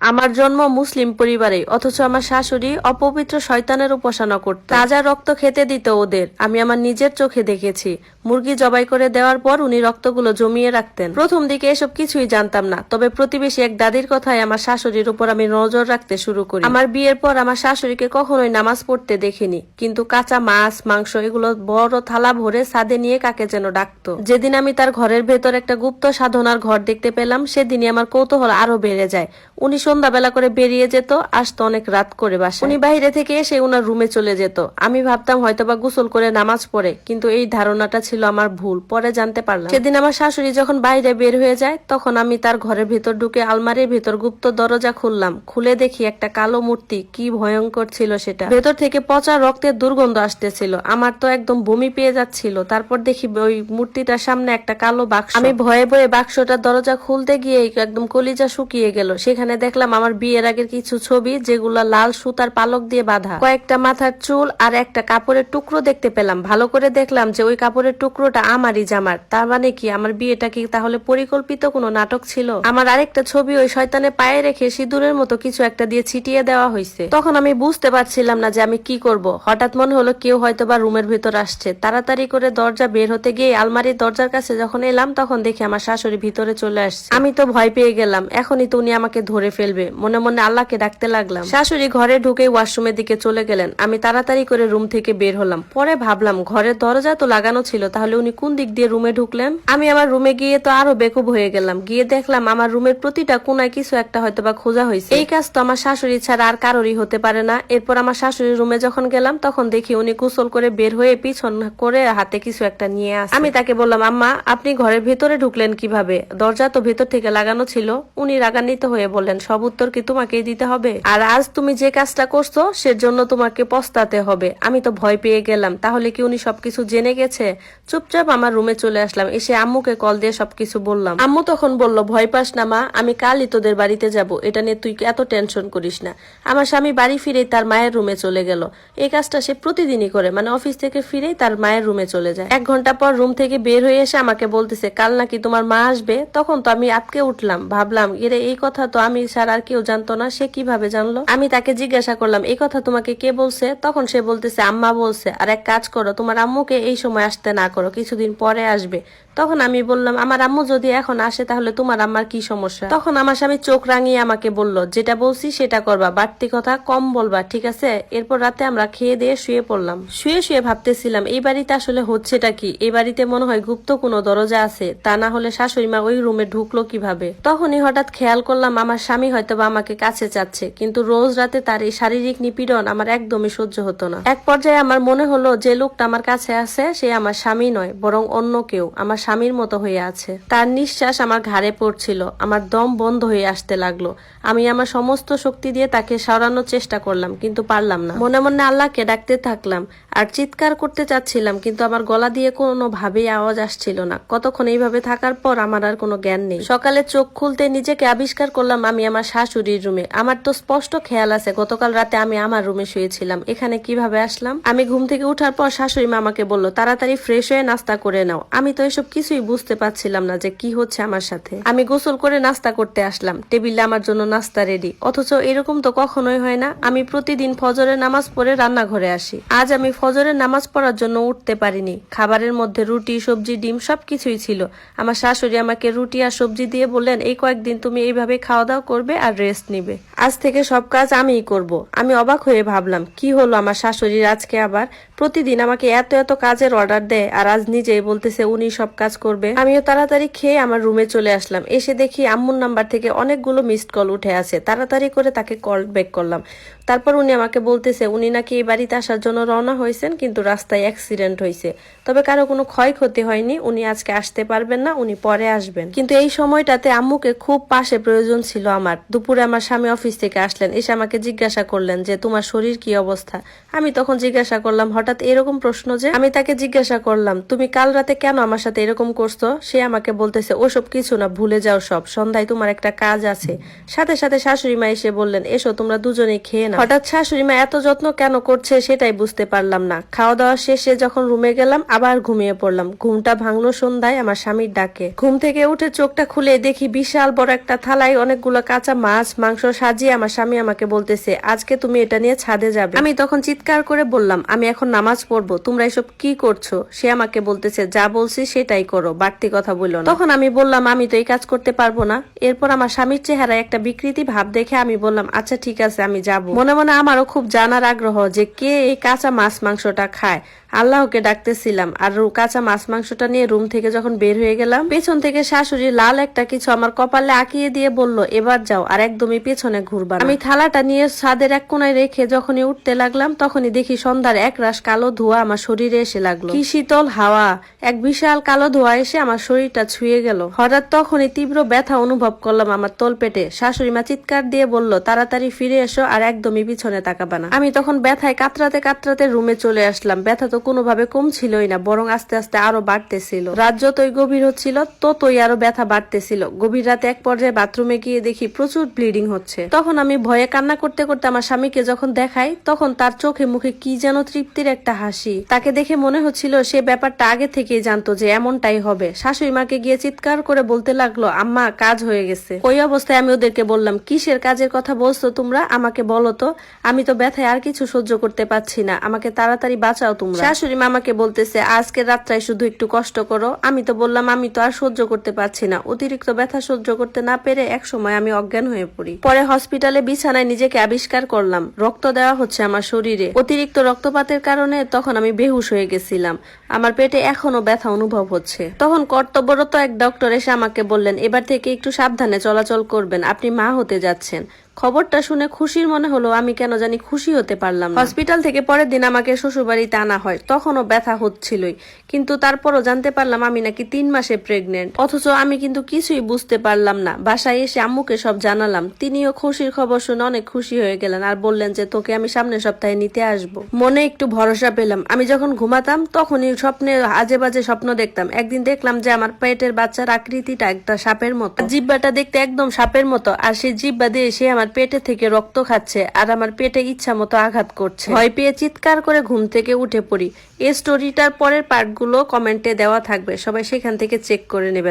আমার জন্ম মুসলিম পরিবারে, অথচ আমার শাশুড়ি অপবিত্র শয়তানের উপাসনা করত। তাজা রক্ত খেতে দিত ওদের। আমি আমার নিজের চোখে দেখেছি। মুরগি জবাই করে দেওয়ার পর উনি রক্তগুলো জমিয়ে রাখতেন। প্রথম দিকে এসব কিছুই জানতাম না, তবে প্রতিবেশী এক দাদির কথায় আমার শাশুড়ির উপর আমি নজর রাখতে শুরু করি। আমার বিয়ের পর আমার শাশুড়িকে কখনোই নামাজ পড়তে দেখিনি, কিন্তু কাঁচা মাছ মাংস এগুলো বড় থালা ভরে ছাদে নিয়ে কাকে যেন ডাকতো। যেদিন আমি তার ঘরের ভেতর একটা গুপ্ত সাধনার ঘর দেখতে পেলাম, সেদিনই আমার কৌতূহল আরো বেড়ে যায়। উনি সন্ধ্যাবেলা করে বেরিয়ে যেত, আসতো অনেক রাত করে বাসায়। উনি বাইরে থেকে এসে উনার রুমে চলে যেত। আমি ভাবতাম হয়তোবা গোসল করে নামাজ পড়ে, কিন্তু এই ধারণাটা ছিল আমার ভুল। পরে জানতে পারলাম সেদিন আমার শাশুড়ি যখন বাইরে বের হয়ে যায়, তখন আমি তার ঘরের ভেতর ঢুকে আলমারির ভেতর গুপ্ত দরজা খুললাম। খুলে দেখি একটা কালো মূর্তি। কি ভয়ঙ্কর ছিল সেটা! ভেতর থেকে পচা রক্তের দুর্গন্ধ আসতেছিল। আমার তো একদম বমি পেয়ে যাচ্ছিল। তারপর দেখি ওই মূর্তিটার সামনে একটা কালো বাক্স। আমি ভয়ে ভয়ে বাক্সটার দরজা খুলতে গিয়ে একদম কলিজা শুকিয়ে গেল। সেখানে দেখলাম আমার বিয়ের আগের কিছু ছবি, যেগুলো লাল সুতার পালক দিয়ে বাঁধা। কয়েকটা মাথার চুল আর একটা কাপড়ের টুকরো দেখতে পেলাম। ভালো করে দেখলাম যে ওই কাপড়ের টুকরোটা আমারই জামার। তার মানে কি আমার বিয়েটা কি তাহলে পরিকল্পিত কোনো নাটক ছিল? আমার আরেকটা ছবি ওই শয়তানের পায়ে রেখে সিঁদুরের মতো কিছু একটা দিয়ে ছিটিয়ে দেওয়া হয়েছে। তখন আমি বুঝতে পারছিলাম না যে আমি কি করব। হঠাৎ মনে হলো কেউ হয়তো বা রুমের ভেতর আসছে। তাড়াতাড়ি করে দরজা বের হতে গিয়ে আলমারির দরজার কাছে যখন এলাম, তখন দেখি আমার শাশুড়ি ভিতরে চলে আসছে। আমি তো ভয় পেয়ে গেলাম। এখনই তো উনি আমাকে ধরে ফেলবে। মনে মনে আল্লাহকে ডাকতে লাগলাম। শাশুড়ি ঘরে ঢুকে ওয়াশরুমের দিকে চলে গেলেন। আমি তাড়াতাড়ি করে রুম থেকে বের হলাম। পরে ভাবলাম ঘরের দরজা তো লাগানো ছিল, তাহলে উনি কোন দিক দিয়ে রুমে ঢুকলেন? আমি আমার রুমে গিয়ে তো আরো বেকুব হয়ে গেলাম। গিয়ে দেখলাম আমার রুমের প্রতিটা কোনায় কিছু একটা হয়তো বা খোঁজা হয়েছে। এই কাজ তো আমার শাশুড়ি ছাড়া আর কারোরই হতে পারে না। এরপর আমার শাশুড়ির রুমে যখন গেলাম, তখন দেখি উনি গোসল করে বের হয়ে পিছন করে হাতে কিছু একটা নিয়ে আসে। আমি তাকে বললাম, আম্মা আপনি ঘরের ভেতরে ঢুকলেন কিভাবে? দরজা তো ভেতর থেকে লাগানো ছিল। উনি রাগান্বিত হয়ে বললেন, সব উত্তর কি তোমাকেই দিতে হবে? আর আজ তুমি যে কাজটা করছো সেজন্য তোমাকে পস্তাতে হবে। আমি তো ভয় পেয়ে গেলাম। তাহলে কি উনি সবকিছু জেনে গেছে? চুপচাপ আমার রুমে চলে আসলাম। এসে আম্মুকে কল দিয়ে সবকিছু বললাম। আম্মু তখন বলল, ভয় পাস না মা, আমি কালই তোদের বাড়িতে যাব। এটা নিয়ে তুই এত টেনশন করিস না। আমার স্বামী বাড়ি ফিরেই তার মায়ের রুমে চলে গেল। এই কাজটা সে প্রতিদিনই করে, মানে অফিস থেকে ফিরেই তার মায়ের রুমে চলে যায়। 1 ঘন্টা পর রুম থেকে বের হয়ে এসে আমাকে বলতেছে, কাল নাকি তোমার মা আসবে। তখন তো আমি আটকে উঠলাম। ভাবলাম এরে এই কথা তো আমি ছাড়া আর কেউ জানতো না, সে কিভাবে জানলো? আমি তাকে জিজ্ঞাসা করলাম, এই কথা তোমাকে কে বলছে? তখন সে বলতেছে, আম্মা বলছে। আর এক কাজ করো, তোমার আম্মুকে এই সময় আসতে না করো, কিছুদিন পরে আসবে। তখন আমি বললাম, আমার আম্মু যদি এখন আসে তাহলে তোমার আম্মার কি সমস্যা? তখন আমার স্বামী চোখ রাঙিয়ে আমাকে বলল, যেটা বলছি সেটা করবা, বাড়তি কথা কম বলবা, ঠিক আছে? এরপর রাতে আমরা খেয়ে দিয়ে শুয়ে পড়লাম। শুয়ে শুয়ে ভাবতেছিলাম এই বাড়িতে আসলে হচ্ছেটা কি। এই বাড়িতে মনে হয় গুপ্ত কোনো দরজা আছে, তা না হলে শাশুড়ি মা ওই রুমে ঢুকলো কিভাবে? তখনই হঠাৎ খেয়াল করলাম আমার স্বামী হয়তো বা আমাকে কাছে চাচ্ছে, কিন্তু রোজ রাতে তার এই শারীরিক নিপীড়ন আমার একদমই সহ্য হতো না। এক পর্যায়ে আমার মনে হলো যে লোকটা আমার কাছে আছে সে আমার স্বামী নয়, বরং অন্য কেউ, আমার স্বামীর মতো হয়ে আছে। তার নিঃশ্বাস আমার ঘাড়ে পড়ছিল। আমার দম বন্ধ হয়ে আসতে লাগলো। আমি আমার সমস্ত শক্তি দিয়ে তাকে সরানোর চেষ্টা করলাম, কিন্তু পারলাম না। মনে মনে আল্লাহকে ডাকতে থাকলাম আর চিৎকার করতে চাচ্ছিলাম, কিন্তু আমার গলা দিয়ে কোনো ভাবেই আওয়াজ আসছিল না। কতক্ষণ এইভাবে থাকার পর আমার আর কোনো জ্ঞান নেই। সকালে চোখ খুলতে নিজেকে আবিষ্কার করলাম আমি আমার শাশুড়ির রুমে। আমার তো স্পষ্ট খেয়াল আছে গতকাল রাতে আমি আমার রুমে শুয়েছিলাম। এখানে কিভাবে আসলাম? আমি ঘুম থেকে উঠার পর শাশুড়ি মা আমাকে বলল, তাড়াতাড়ি ফ্রেশ হয়ে নাস্তা করে নাও। আমি তো এসব কিছুই বুঝতে পারছিলাম না যে কি হচ্ছে আমার সাথে। আমি গোসল করে নাস্তা করতে আসলাম। টেবিলে আমার জন্য নাস্তা রেডি। অথচ এরকম তো কখনোই হয় না। আমি প্রতিদিন ফজরের নামাজ পড়ে রান্নাঘরে আসি। আজ আমি ফজরের নামাজ পড়ার জন্য উঠতে পারিনি। খাবারের মধ্যে রুটি সবজি ডিম সবকিছুই ছিল। আমার শাশুড়ি আমাকে রুটি আর সবজি দিয়ে বললেন, এই কয়েকদিন তুমি এইভাবে খাওয়া দাওয়া করবে আর রেস্ট নিবে। আজ থেকে সব কাজ আমিই করব। আমি অবাক হয়ে ভাবলাম, কি হলো আমার শাশুড়ির আজকে আবার? প্রতিদিন আমাকে এত এত কাজের অর্ডার দেয়, আর আজ নিজেই বলতেছে উনি সব কাজ করবে। আমিও তাড়াতাড়ি খেয়ে আমার রুমে চলে আসলাম। এসে দেখি আম্মুর নাম্বার থেকে অনেকগুলো মিসড কল উঠে আছে। তাড়াতাড়ি করে তাকে কল ব্যাক করলাম। তারপর উনি আমাকে বলতেছে উনি নাকি এই বাড়িতে আসার জন্য রওনা হয়েছেন, কিন্তু রাস্তায় অ্যাক্সিডেন্ট হয়েছে। তবে কারো কোনো ক্ষয়ক্ষতি হয়নি। উনি আজকে আসতে পারবেন না, উনি পরে আসবেন। কিন্তু এই সময়টাতে আম্মুকে খুব পাশে প্রয়োজন ছিল আমার। দুপুরে আমার স্বামী অফিস থেকে আসলেন, এসে আমাকে জিজ্ঞাসা করলেন যে তোমার শরীর কি অবস্থা। আমি তখন জিজ্ঞাসা করলাম, হঠাৎ এরকম প্রশ্ন যে? আমি তাকে জিজ্ঞাসা করলাম, তুমি কাল রাতে কেন আমার সাথে এরকম করছো? সে আমাকে বলতেছে, ওসব কিছু না, ভুলে যাও সব, সন্ধ্যায় তোমার একটা কাজ আছে। সাথে সাথে শাশুড়ি মা এসে বললেন, এসো তোমরা দুজনেই খেয়ে নাও। হঠাৎ শাশুড়ি মা এত যত্ন কেন করছে সেটাই বুঝতে পারলাম পারলাম না। খাওয়া দাওয়া শেষে যখন রুমে গেলাম আবার ঘুমিয়ে পড়লাম। ঘুমটা ভাঙলো সন্ধ্যায় আমার স্বামীর ডাকে। ঘুম থেকে উঠে চোখটা খুলে দেখি বিশাল বড় একটা থালায় অনেকগুলো কাঁচা মাছ মাংস সাজিয়ে আমার স্বামী আমাকে বলতেছে, আজকে তুমি এটা নিয়ে ছাদে যাবে। আমি তখন চিৎকার করে বললাম, আমি এখন নামাজ পড়বো, তোমরা এসব কি করছো? সে আমাকে বলতেছে, যা বলছি সেটাই করো, বাড়তি কথা বললো না। তখন আমি বললাম, আমি তো এই কাজ করতে পারবো না। এরপর আমার স্বামীর চেহারায় একটা বিকৃতি ভাব দেখে আমি বললাম, আচ্ছা ঠিক আছে, আমি যাব। মনে মনে আমারও খুব জানার আগ্রহ যে কে এই কাঁচা মাছ মাংসটা খায়। আল্লাহকে ডাকতেছিলাম। আর কাঁচা মাছ মাংসটা নিয়ে রুম থেকে যখন বের হয়ে গেলাম, পেছন থেকে শাশুড়ি লাল একটা কিছু আমার কপালে আঁকিয়ে দিয়ে বলল, এবার যাও, আর একদমই পেছনে ঘুরবা না। আমি থালাটা নিয়ে ছাদের এক কোনায় রেখে যখনই উঠতে লাগলাম, তখনই দেখি সন্ধ্যার এক রাশ কালো ধোঁয়া আমার শরীরে এসে লাগলো। কি শীতল হাওয়া! এক বিশাল কালো ধোঁয়া এসে আমার শরীরটা ছুঁয়ে গেল। হঠাৎ তখনই তীব্র ব্যথা অনুভব করলাম আমার তলপেটে। শাশুড়ি মা চিৎকার দিয়ে বলল, তাড়াতাড়ি ফিরে এসো, আর একদমই পিছনে তাকাবা না। আমি তখন ব্যথায় কাতরাতে কাতরাতে রুমে চলে আসলাম। ব্যথা তো কোনোভাবে কমছিলই না, বরং আস্তে আস্তে আরো বাড়তেছিল। রাত যতই গভীর হচ্ছিল ততই আরো ব্যথা বাড়তেছিল। গভীর রাতে এক পর্যায়ে বাথরুমে গিয়ে দেখি প্রচুর ব্লিডিং হচ্ছে। তখন আমি ভয়ে কান্না করতে করতে আমার স্বামীকে যখন দেখাই, তখন তার চোখে মুখে কি যেন তৃপ্তির একটা হাসি। তাকে দেখে মনে হচ্ছিল সে ব্যাপারটা আগে থেকেই জানতো যে এমনটাই হবে। শাশুড়ি মাকে গিয়ে চিৎকার করে বলতে লাগলো, আম্মা কাজ হয়ে গেছে। ওই অবস্থায় আমি ওদেরকে বললাম, কিসের কাজের কথা বলছো তোমরা? আমাকে বলো তো, আমি তো ব্যথায় আর কিছু সহ্য করতে পারছি না, আমাকে তাড়াতাড়ি বাঁচাও তোমরা। শাশুড়ি মা আমাকে বলতেছে, আজকের রাতটায় শুধু একটু কষ্ট করো। আমি তো বললাম, আমি তো আর সহ্য করতে পারছি না। অতিরিক্ত ব্যথা সহ্য করতে না পেরে এক সময় আমি অজ্ঞান হয়ে পড়ি। পরে হসপিটালে বিছানায় নিজেকে আবিষ্কার করলাম, রক্ত দেওয়া হচ্ছে আমার শরীরে। অতিরিক্ত রক্তপাতের কারণে তখন আমি বেহুশ হয়ে গেছিলাম। আমার পেটে এখনো ব্যথা অনুভব হচ্ছে। তখন কর্তব্যরত এক ডক্টর এসে আমাকে বললেন, এবার থেকে একটু সাবধানে চলাচল করবেন, আপনি মা হতে যাচ্ছেন। খবরটা শুনে খুশির মনে হলো, আমি কেন জানি খুশি হতে পারলাম না। হসপিটাল থেকে পরের দিন আমাকে শ্বশুরবাড়িতে আনা হয়। তখনও ব্যথা হচ্ছিলই, কিন্তু তারপরও জানতে পারলাম আমি নাকি 3 মাসে প্রেগনেন্ট। অথচ আমি কিন্তু কিছুই বুঝতে পারলাম না। বাসায় এসে আম্মুকে সব জানালাম। তিনিও খুশির খবর শুনে অনেক খুশি হয়ে গেলেন আর বললেন যে তোকে আমি সামনের সপ্তাহে নিতে আসবো। মনে একটু ভরসা পেলাম। আমি যখন ঘুমাতাম তখনই স্বপ্নে আজে বাজে স্বপ্ন দেখতাম। একদিন দেখলাম যে আমার পেটের বাচ্চার আকৃতিটা একটা সাপের মতো, জিব্বাটা দেখতে একদম সাপের মতো, আর সেই জিব্বা দিয়ে সে আমার পেটে থেকে রক্ত খাচ্ছে আর আমার পেটে ইচ্ছা মতো আঘাত করছে। ভয় পেয়ে চিৎকার করে ঘুম থেকে উঠে পড়ি। এই স্টোরিটার পরের পার্টগুলো কমেন্টে দেওয়া থাকবে, সবাই সেখান থেকে চেক করে নেবেন।